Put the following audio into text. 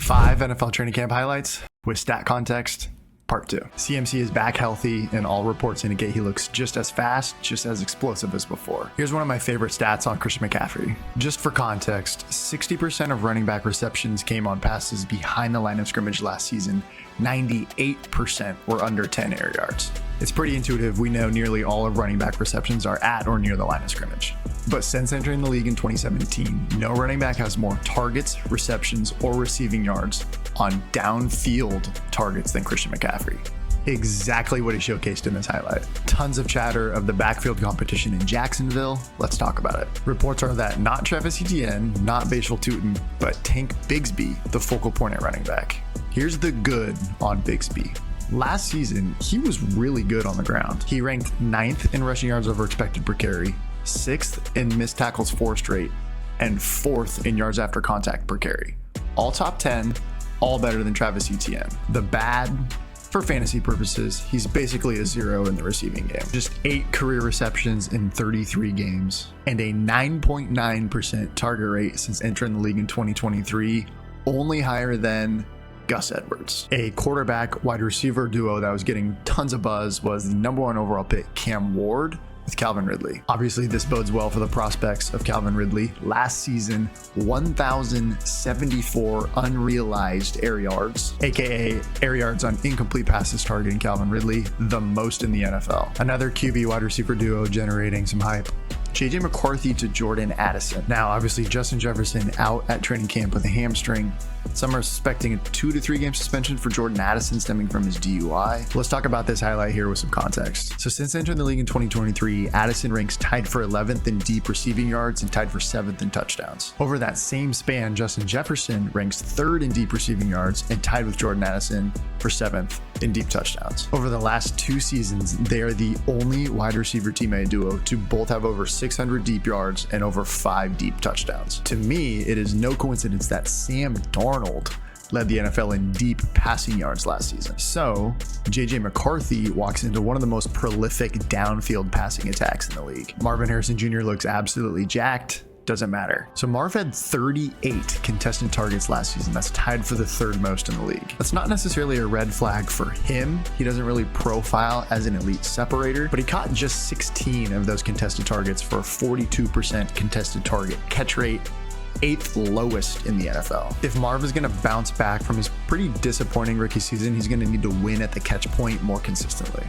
5 NFL training camp highlights with stat context, part 2. CMC is back healthy, and all reports indicate he looks just as fast, just as explosive as before. Here's one of my favorite stats on Christian McCaffrey. Just for context, 60% of running back receptions came on passes behind the line of scrimmage last season. 98% were under 10 air yards. It's pretty intuitive. We know nearly all of running back receptions are at or near the line of scrimmage. But since entering the league in 2017, no running back has more targets, receptions, or receiving yards on downfield targets than Christian McCaffrey. Exactly what he showcased in this highlight. Tons of chatter of the backfield competition in Jacksonville. Let's talk about it. Reports are that not Travis Etienne, not Bashal Tutin, but Tank Bigsby, the focal point at running back. Here's the good on Bigsby. Last season, he was really good on the ground. He ranked 9th in rushing yards over expected per carry, 6th in missed tackles forced rate, and 4th in yards after contact per carry. All top 10, all better than Travis Etienne. The bad, for fantasy purposes, he's basically a 0 in the receiving game. Just 8 career receptions in 33 games, and a 9.9% target rate since entering the league in 2023, only higher than Gus Edwards. A quarterback wide receiver duo that was getting tons of buzz was the #1 overall pick Cam Ward with Calvin Ridley. Obviously, this bodes well for the prospects of Calvin Ridley. Last season, 1,074 unrealized air yards, aka air yards on incomplete passes targeting Calvin Ridley, the most in the NFL. Another QB wide receiver duo generating some hype. JJ McCarthy to Jordan Addison. Now, obviously, Justin Jefferson out at training camp with a hamstring. Some are suspecting a 2 to 3 game suspension for Jordan Addison stemming from his DUI. Let's talk about this highlight here with some context. So since entering the league in 2023, Addison ranks tied for 11th in deep receiving yards and tied for 7th in touchdowns. Over that same span, Justin Jefferson ranks 3rd in deep receiving yards and tied with Jordan Addison for 7th in deep touchdowns. Over the last 2 seasons, they are the only wide receiver teammate duo to both have over 600 deep yards and over 5 deep touchdowns. To me, it is no coincidence that Sam Darnold led the NFL in deep passing yards last season. So JJ McCarthy walks into one of the most prolific downfield passing attacks in the league. Marvin Harrison Jr. looks absolutely jacked. Doesn't matter. So Marv had 38 contested targets last season. That's tied for the 3rd most in the league. That's not necessarily a red flag for him. He doesn't really profile as an elite separator, but he caught just 16 of those contested targets for a 42% contested target catch rate, 8th lowest in the NFL. If Marv is going to bounce back from his pretty disappointing rookie season, he's going to need to win at the catch point more consistently.